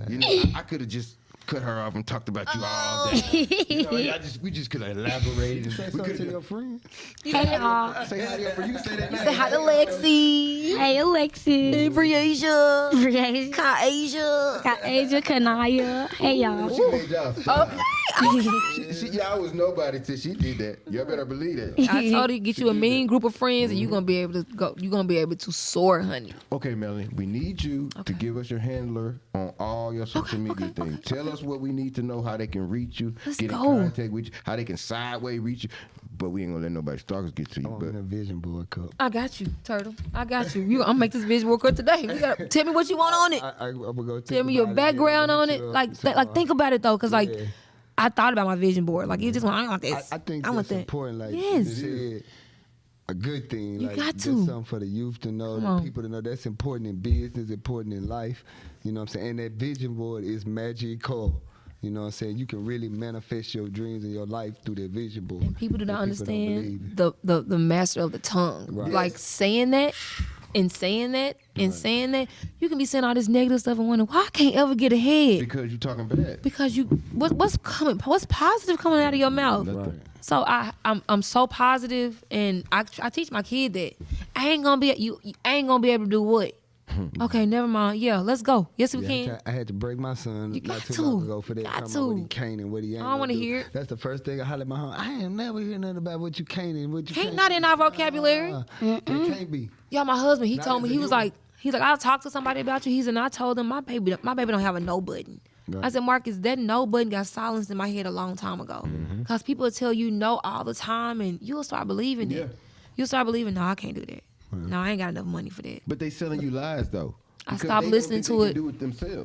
You know, I could have just cut her off and talked about you all day. You know, we just could have elaborated. Say something to your friend. Hey y'all. Say hi to your friend. You say that name. Say hi to Lexi. Hey, Alexis. Hey, Briasia. Briasia. Kaasia. Kanaya. Hey, y'all. She made y'all. Okay. I was nobody till she did that. You better believe that. I told her, get you a mean group of friends, and you're gonna be able to go. You're gonna be able to soar, honey. Okay, Melanie, we need you to give us your handler on all your social media things. Tell us what we need to know, how they can reach you, get in contact with you, how they can sideways reach you. But we ain't gonna let nobody stalkers get to you. I want a vision board cup. I got you, Turtle. I got you. I'm gonna make this vision board cup today. Tell me what you want on it. I will go tell me your background on it. Like think about it though, cause like I thought about my vision board. Like you just want, I want this. I think that's important. Like yes. you said, a good thing. You like, got that's to. something for the youth to know, the people to know. That's important in business, important in life. You know what I'm saying? And that vision board is magical. You know what I'm saying? You can really manifest your dreams in your life through that vision board. And people do not understand the master of the tongue. Right. Like saying that and saying that and saying that, you can be saying all this negative stuff and wonder why I can't ever get ahead. Because you're talking bad. Because what's positive coming out of your mouth? Right. So I'm so positive, and I teach my kid that I ain't gonna be able to do what. Okay, never mind. Yeah, let's go. Yes, we can. I had to break my son not too long ago for that. Got to. What he can't and what he ain't. I don't want to hear it. That's the first thing I holler at my home. I ain't never hear nothing about what you can't and what you can't. Not in our vocabulary. It can't be. Yeah, my husband, he told me, he's like, I'll talk to somebody about you. I told him my baby don't have a no button. Right. I said, Marcus, that no button got silenced in my head a long time ago. Because people will tell you no all the time, and you'll start believing it. You'll start believing, no, I can't do that. No, I ain't got enough money for that. But they selling you lies, though. I stopped listening to it.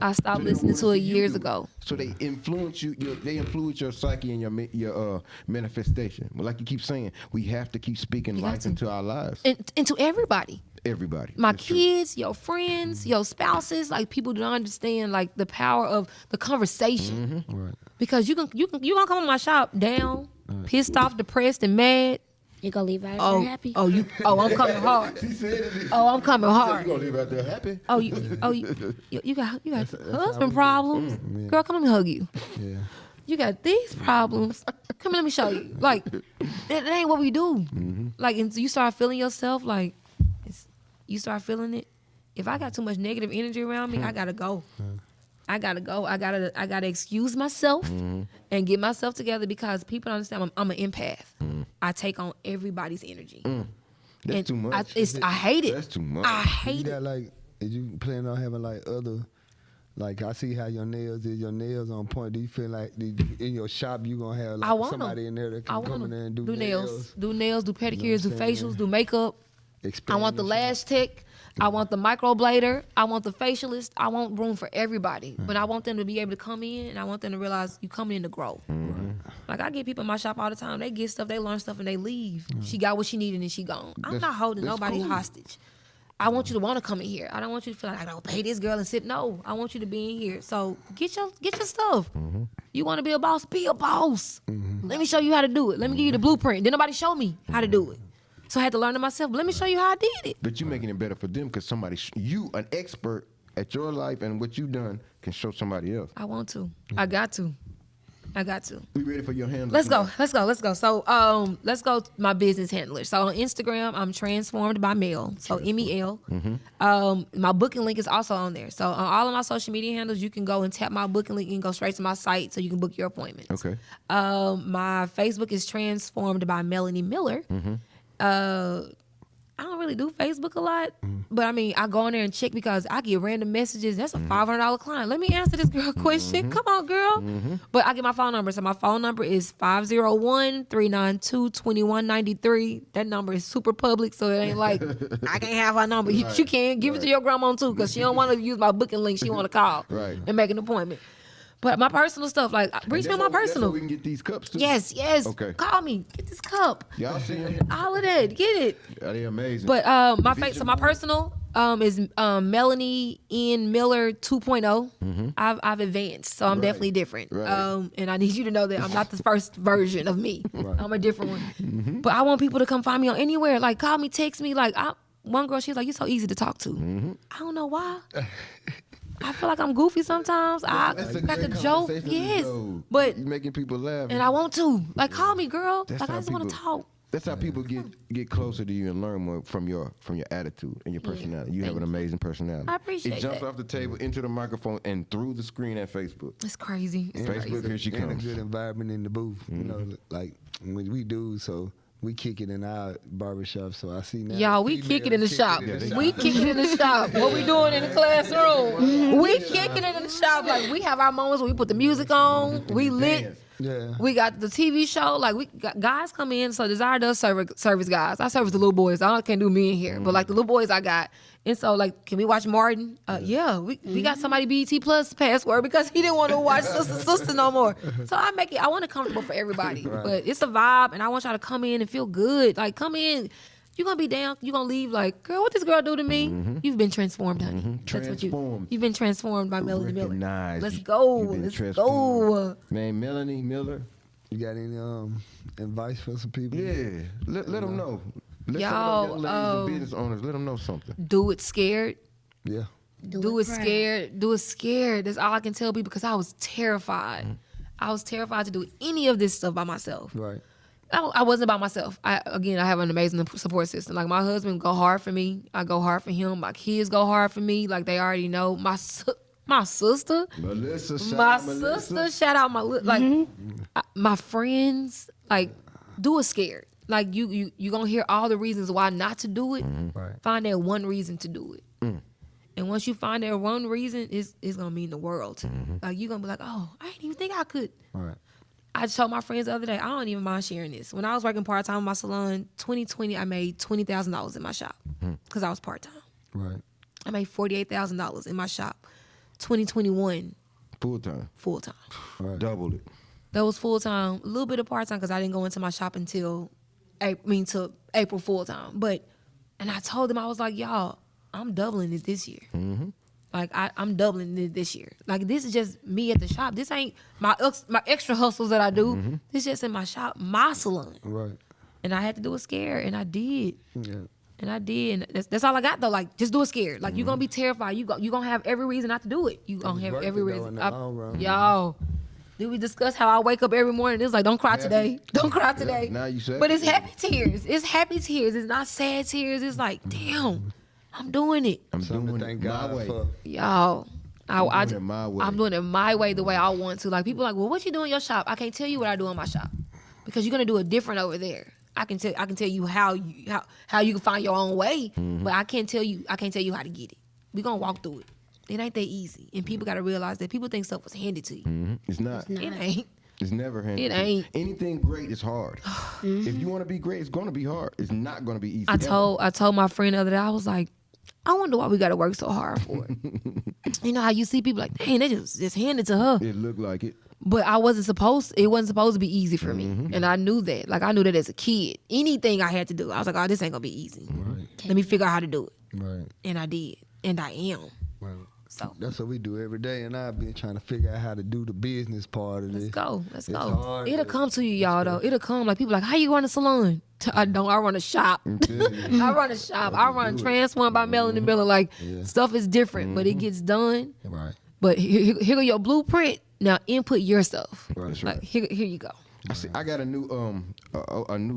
I stopped listening to it years ago. So they influence you. They influence your psyche and your manifestation. Well, like you keep saying, we have to keep speaking life into our lives. And to everybody. Everybody. My kids, your friends, your spouses. Like people don't understand like the power of the conversation. Right. Because you gonna come in my shop down, pissed off, depressed, and mad. You gonna leave out there happy? I'm coming hard. She said it. I'm coming hard. You gonna leave out there happy? You got husband problems. Girl, come let me hug you. Yeah. You got these problems. Come here, let me show you. Like that ain't what we do. Like, and so you start feeling yourself. Like, you start feeling it. If I got too much negative energy around me, I gotta go. I gotta excuse myself and get myself together because people don't understand I'm an empath. I take on everybody's energy. That's too much. I hate it. That's too much. I hate it. Is you planning on having like other Like I see how your nails is. Your nails on point. Do you feel like in your shop you gonna have I like want somebody in there that can come in there and do nails, do pedicures, You know do what I'm saying? facials, do makeup. I want the lash tech. I want the microblader. I want the facialist. I want room for everybody. But I want them to be able to come in, and I want them to realize you coming in to grow. Like I get people in my shop all the time. They get stuff, they learn stuff, and they leave. She got what she needed, and she gone. I'm not holding nobody hostage. I want you to want to come in here. I don't want you to feel like I don't pay this girl and sit. No, I want you to be in here. So get your stuff. You want to be a boss? Be a boss. Let me show you how to do it. Let me give you the blueprint. Then nobody show me how to do it. So I had to learn it myself. But let me show you how I did it. But you're making it better for them because somebody, you, an expert at your life and what you've done, can show somebody else. I want to. I got to. We ready for your handler? Let's go. So let's go to my business handler. So on Instagram, I'm Transformed by Mel. So MEL. My booking link is also on there. So on all of my social media handles, you can go and tap my booking link and go straight to my site so you can book your appointments. Okay. My Facebook is Transformed by Melanie Miller. I don't really do Facebook a lot, but I mean, I go in there and check because I get random messages. That's a $500 client. Let me answer this girl question. Come on, girl. But I get my phone number. So my phone number is 501-392-2193. That number is super public, so it ain't like I can't have her number. You can give it to your grandma too because she don't want to use my booking link. She want to call and make an appointment. But my personal stuff, like, reach me on my personal. That's so we can get these cups too? Yes. Okay. Call me. Get this cup. Y'all see them? All of that. Get it. Yeah, they're amazing. But my personal is Melanie Miller 2.0. I've advanced, so I'm definitely different. Right. And I need you to know that I'm not the first version of me. I'm a different one. But I want people to come find me on anywhere. Like, call me, text me. Like, one girl, she's like, you're so easy to talk to. I don't know why. I feel like I'm goofy sometimes. I crack a joke. Yes. But you're making people laugh. And I want to. Like, call me, girl. That's Like, I how just want to talk. That's how people get closer to you and learn more from your attitude and your personality. You have an amazing personality. I appreciate it. Jumps that. off the table into the microphone and through the screen at Facebook. It's crazy. It's Facebook, crazy. here she And a comes. good environment in the booth. You know, like when we do, so we kick it in our barbershop. So I see now. Y'all, we kick it in the shop. in the We kick it in the shop. What we doing in the classroom? We kicking it in the shop. Like, we have our moments when we put the music on. We lit. Yeah. We got the TV show. Like, we got guys come in. So Desire does service guys. I service the little boys. I can't do me in here. But like the little boys I got. And so like, can we watch Martin? Yeah. We got somebody BET Plus password because he didn't want to watch Sister no more. So I want it comfortable for everybody. But it's a vibe and I want y'all to come in and feel good. Like, come in. You're going to be down. You're going to leave like, girl, what this girl do to me? You've been transformed, honey. That's what you've been transformed by Melanie Miller. Recognized. Let's go. You've been Let's transformed. go. Man, Melanie Miller. You got any advice for some people? Yeah. Let them know. Let Y'all, some of the young ladies and business owners, let them know something. Do it scared. Yeah. Do it scared. Do it scared. That's all I can tell people because I was terrified. I was terrified to do any of this stuff by myself. Right. I wasn't by myself. I have an amazing support system. Like, my husband go hard for me. I go hard for him. My kids go hard for me. Like, they already know. My sister, Melissa, shout out my friends. Like, do it scared. Like, you gonna hear all the reasons why not to do it. Right. Find that one reason to do it. And once you find that one reason, it's gonna mean the world to you. Like, you're gonna be like, oh, I didn't even think I could. Right. I told my friends the other day, I don't even mind sharing this. When I was working part-time in my salon, 2020, I made $20,000 in my shop because I was part-time. Right. I made $48,000 in my shop. 2021, full-time. Right. Doubled it. That was full-time. A little bit of part-time because I didn't go into my shop until April full-time. And I told them, I was like, y'all, I'm doubling it this year. Like, I'm doubling it this year. Like, this is just me at the shop. This ain't my extra hustles that I do. This just in my shop, my salon. Right. And I had to do it scared, and I did. Yeah. And I did. And that's all I got, though. Like, just do it scared. Like, you're going to be terrified. You're going to have every reason not to do it. You're going to have every reason. Y'all, did we discuss how I wake up every morning? It's like, don't cry today. Don't cry today. Yeah, now you say but it's happy tears. It's happy tears. It's not sad tears. It's like, damn, I'm doing it. I'm doing it Thank my God way. for. Y'all, I'm doing it my way. I'm doing it my way, the way I want to. Like, people are like, well, what you do in your shop? I can't tell you what I do in my shop because you're gonna do it different over there. I can tell you how you can find your own way, but I can't tell you how to get it. We're gonna walk through it. It ain't that easy. And people got to realize that people think stuff was handed to you. It's not. It ain't. It's never handed. It ain't. Anything great is hard. If you want to be great, it's going to be hard. It's not going to be easy. I told my friend the other day, I was like, I wonder why we got to work so hard for it. You know how you see people like, dang, they just handed to her. It looked like it. But it wasn't supposed to be easy for me. And I knew that. Like, I knew that as a kid. Anything I had to do, I was like, oh, this ain't going to be easy. Right. Let me figure out how to do it. Right. And I did. And I am. Right. So That's what we do every day, and I've been trying to figure out how to do the business part of this. let's It's go. hard, It'll but come to you, y'all, though. It'll come. Like, people like, how you run a salon? I don't. I run a shop. I run a shop. I run Transform by Melanie Miller. Like, stuff is different, but it gets done. Right. But here go your blueprint. Now input your stuff. Right. Like, here you go. I got a new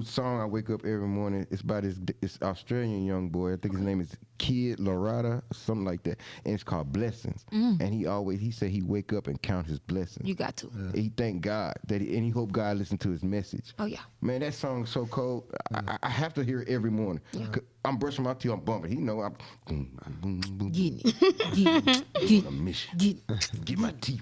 song I wake up every morning. It's by this Australian young boy. I think his name is Kid Lorada, something like that. And it's called Blessings. And he said he wake up and count his blessings. You got to. He thank God and he hope God listen to his message. Oh, yeah. Man, that song is so cold. I have to hear it every morning. I'm brushing my teeth, I'm bumping. He know I'm Getting it. Getting on a mission. it. Get my teeth.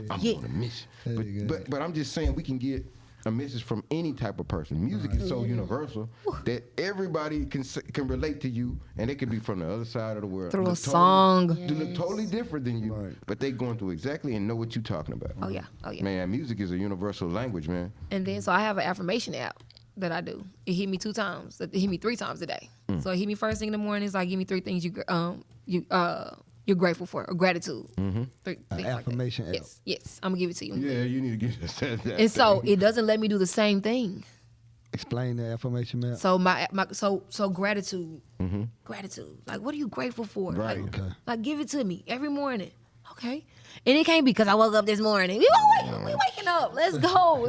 I'm on a mission. But I'm just saying we can get a message from any type of person. Music is so universal that everybody can relate to you, and they can be from the other side of the world. Through a Look song. They look totally different than you, but they going through exactly and know what you're talking about. Oh, yeah. Oh, yeah. Man, music is a universal language, man. And then, so I have an affirmation app that I do. It hit me 2 times. It hit me 3 times a day. So it hit me first thing in the morning. It's like, give me 3 things you're grateful for, or gratitude. 3 things like that. affirmation app. Yes. I'm gonna give it to you. Yeah, you need to get that. And so it doesn't let me do the same thing. Explain the affirmation map. So so gratitude, gratitude. Like, what are you grateful for? Right. Like, Okay. like, give it to me every morning. Okay. And it can't be because I woke up this morning. We waking up. Let's go.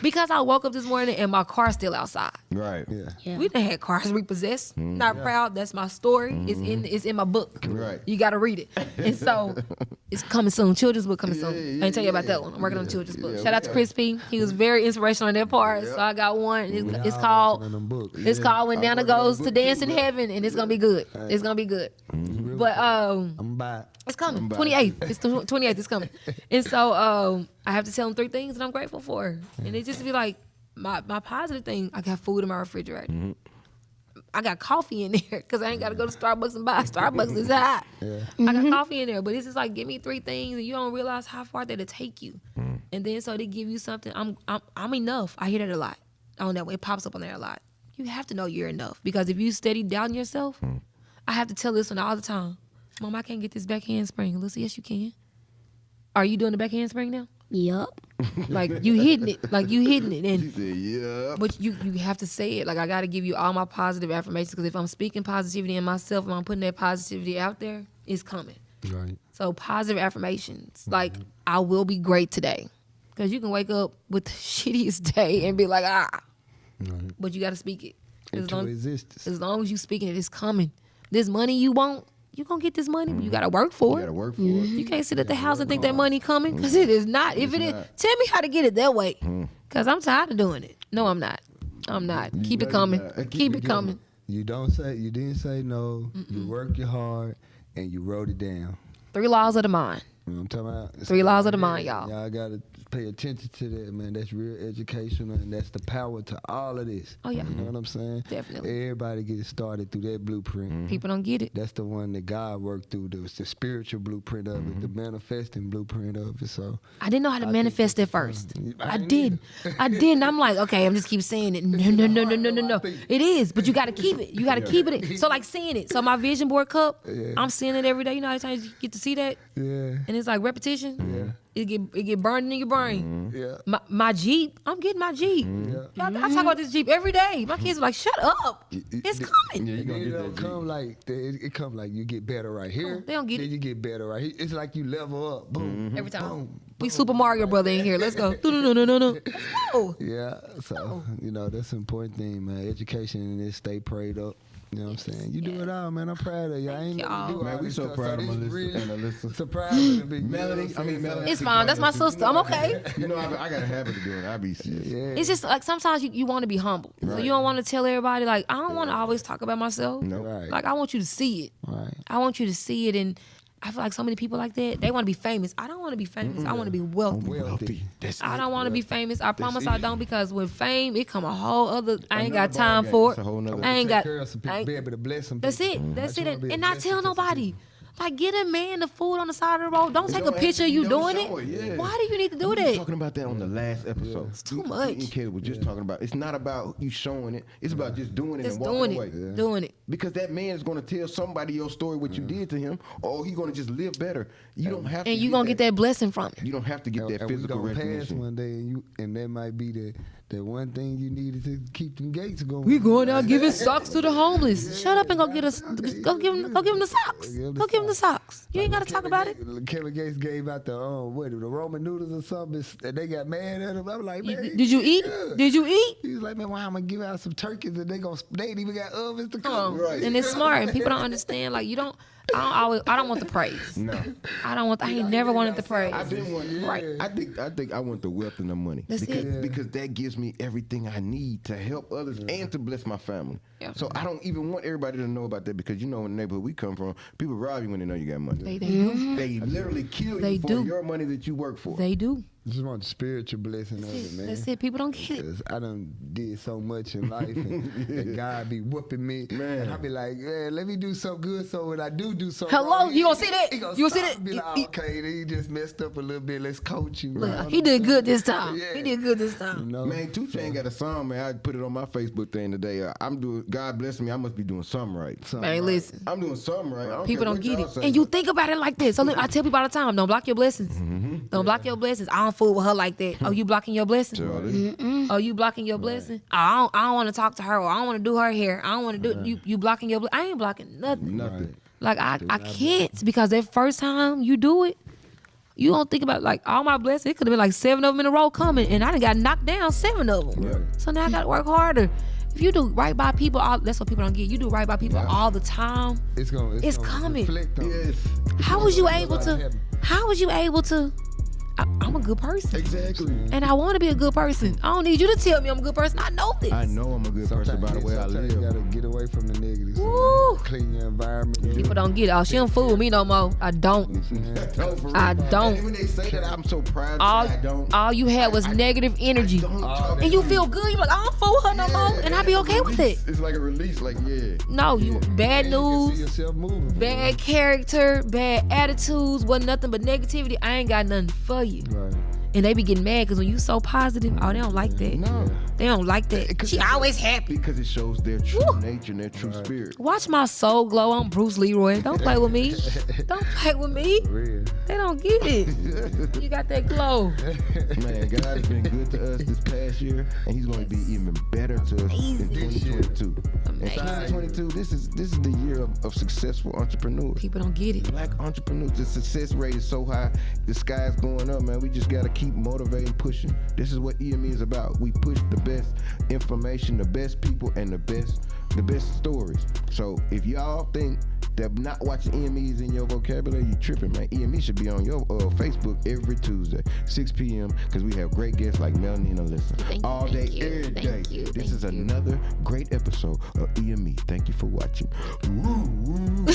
Because I woke up this morning and my car's still outside. Right. Yeah. We done had cars repossessed. Not proud. That's my story. It's in my book. Right. You got to read it. And so it's coming soon. Children's book coming soon. I didn't tell you about that one. I'm working on the children's book. Shout out to Chris P. He was very inspirational in that part. So I got one. It's called When Nana Goes to Dance in Heaven, and it's gonna be good. It's gonna be good. But I'm by. it's coming. 28th. It's the 28th. It's coming. And so I have to tell them 3 things that I'm grateful for. And it just be like my positive thing. I got food in my refrigerator. I got coffee in there because I ain't got to go to Starbucks and buy. Starbucks is hot. I got coffee in there, but it's just like, give me 3 things, and you don't realize how far that'll take you. And then so they give you something. I'm enough. I hear that a lot. On that way, it pops up on there a lot. You have to know you're enough, because if you steady doubting yourself, I have to tell this one all the time. Mom, I can't get this back handspring. Alyssa, yes, you can. Are you doing the back handspring now? Yup. Like, you hitting it. Like, you hitting it. And She said, yeah. but you have to say it. Like, I got to give you all my positive affirmations, because if I'm speaking positivity in myself and I'm putting that positivity out there, it's coming. Right. So positive affirmations. Like, I will be great today. Because you can wake up with the shittiest day and be like, Right. But you got to speak it. Into existence. As long as you speaking it, it's coming. This money you want, you going to get this money, but you got to work for You it. gotta work for it. You can't sit at the house and think that money coming, because it is not. If it is, tell me how to get it that way, because I'm tired of doing it. No, I'm not. I'm not. Keep it coming. Keep it coming. You didn't say no. You worked your hard, and you wrote it down. 3 laws of the mind. You know what I'm talking about? 3 laws of the mind, y'all. Y'all gotta pay attention to that, man. That's real educational, and that's the power to all of this. Oh, yeah. You know what I'm saying? Definitely. Everybody gets started through that blueprint. People don't get it. That's the one that God worked through. That was the spiritual blueprint of it, the manifesting blueprint of it. So I didn't know how to manifest at first. I didn't didn't. I'm like, okay, I'm just keep saying it. No. It is, but you got to keep it. You got to keep it. So like seeing it. So my vision board cup, I'm seeing it every day. You know how many times you get to see that? yeah, And it's like repetition. It get burned in your brain. yeah. My Jeep, I'm getting my Jeep. I talk about this Jeep every day. My kids are like, shut up. It's coming. Yeah, you gonna It get don't that. come like it come like you get better right here. They don't get then it. you get better right here. It's like you level up. Boom. Every time. Boom. We Super Mario brother in here. Let's go. No. Let's go. Yeah. So that's an important thing, man. Education and this stay prayed up. You know what I'm saying? You do it all, man. I'm proud of you. I ain't y'all. never do Man, all we this so stuff, proud of this Melissa really and Alyssa. surprising to be Melanie, Melanie. It's fine. That's my sister. I'm okay. You know, I got a habit of doing it. I be serious. Yeah. It's just like sometimes you want to be humble. So Right. you don't want to tell everybody, like, I don't want to always talk about myself. No. Right. Like, I want you to see it. Right. I want you to see it, and I feel like so many people like that, they want to be famous. I don't want to be famous. I want to be wealthy. Wealthy. I don't want to be famous. I promise I don't, because with fame, it come a whole other. I ain't Another got time ballgame. for It's it. a whole nother- I ain't got. Take care of some people, I ain't- be able to bless some That's people. it. That's I just wanna it. be a And not blessing tell to some nobody. people. Like, get a man the food on the side of the road. Don't take a don't have picture to- of you don't doing show it. it, yeah. Why do you need to do We were that? talking about that on the last episode. It's too much. Me and Caleb were just talking about. It's not about you showing it. It's about just doing it Just and walking doing away. it. Doing it. Because that man is going to tell somebody your story, what you did to him, or he's going to just live better. You don't have to. And you gonna get that blessing from it. You don't have to get that And we physical gonna pass recognition. one day, and that might be the one thing you needed to keep them gates going. We going out giving socks to the homeless. Shut up and go get us. Go give him the socks. Go give him the socks. You ain't gotta talk about it. Kevin Gates gave out the the Roman noodles or something, and they got mad at him. I'm like, man, Did you eat? good. Did you eat? He was like, man, why I'm gonna give out some turkeys and they ain't even got ovens to cook. Right. And it's smart, and people don't understand. Like, you don't. I don't want the praise. No, I ain't never wanted the praise. I didn't want. Right. I think I want the wealth and the money. That's because, it. because that gives me everything I need to help others and to bless my family. Yeah. So I don't even want everybody to know about that, because in the neighborhood we come from, people rob you when they know you got money. They do. They literally kill They you for do. your money that you work for. They do. Just want the spiritual blessing of it, man. That's it. People don't get it. Cause I done did so much in life, and God be whooping me, Man. and I be like, man, let me do so good, so when I do something, Hello? wrong, You gonna see that? he gonna You gonna see stop that? and be like, okay, then he just messed up a little bit. Let's coach you. Look, he did good this time. Yeah. He did good this You time. know? Man, 2 Chainz got a song, man. I put it on my Facebook thing today. I'm doing. God bless me. I must be doing something right. Man, listen. I'm doing something right. I don't People care don't what get y'all it. say. And you think about it like this. So look, I tell people all the time, don't block your blessings. Don't block your blessings. I don't fool with her like that. Oh, you blocking your blessing? Oh, you blocking your blessing? I don't want to talk to her, or I don't want to do her hair. I don't want to do you blocking your blessing. I ain't blocking nothing. Nothing. Like, I can't, because that first time you do it, you don't think about, like, all my blessings. It could have been like 7 of them in a row coming, and I done got knocked down 7 of them. Right. So now I got to work harder. If you do right by people, that's what people don't get. You do right by people all the time. It's It's gonna coming. reflect on it. Yes. How was you gonna able be a lot to? of heaven. How was you able to? I'm a good person, Exactly. and I want to be a good person. I don't need you to tell me I'm a good person. I know this. I know I'm a good person by the way I sometimes you live. gotta get away from the negatives. Woo. Clean your environment. People don't get it. Oh, she don't fool with me no more. I don't. No, for real. I don't. And when they say that, I'm so proud. All, I don't. all you had was negative energy, Don't talk and you feel good. You're like, I don't fool with her no more, and I be okay with it. It's like a release. Like No, you bad You can see news, yourself moving. bad character, bad attitudes, wasn't nothing but negativity. I ain't got nothing for you. Right. And they be getting mad because when you so positive, oh, they don't like that. No. They don't like that. She always happy. Because it shows their true Woo. nature and their true spirit. Watch my soul glow. I'm Bruce Leroy. Don't play with me. Don't play with me. For real. They don't get it. You got that glow. Man, God has been good to us this past year, and He's going to be even better to us in Amazing. 2022. In Amazing. 2022, this is the year of successful entrepreneurs. People don't get it. Black entrepreneurs, the success rate is so high, the sky's going up, man. We just gotta keep motivating, pushing. This is what EME is about. We push the best information, the best people, and the best stories. So if y'all think that not watching EME is in your vocabulary, you tripping, man. EME should be on your Facebook every Tuesday, 6 p.m. because we have great guests like Melanie and Alyssa. Thank you, all thank day, you, every day. thank you, This thank is you. another great episode of EME. Thank you for watching. Woo, woo.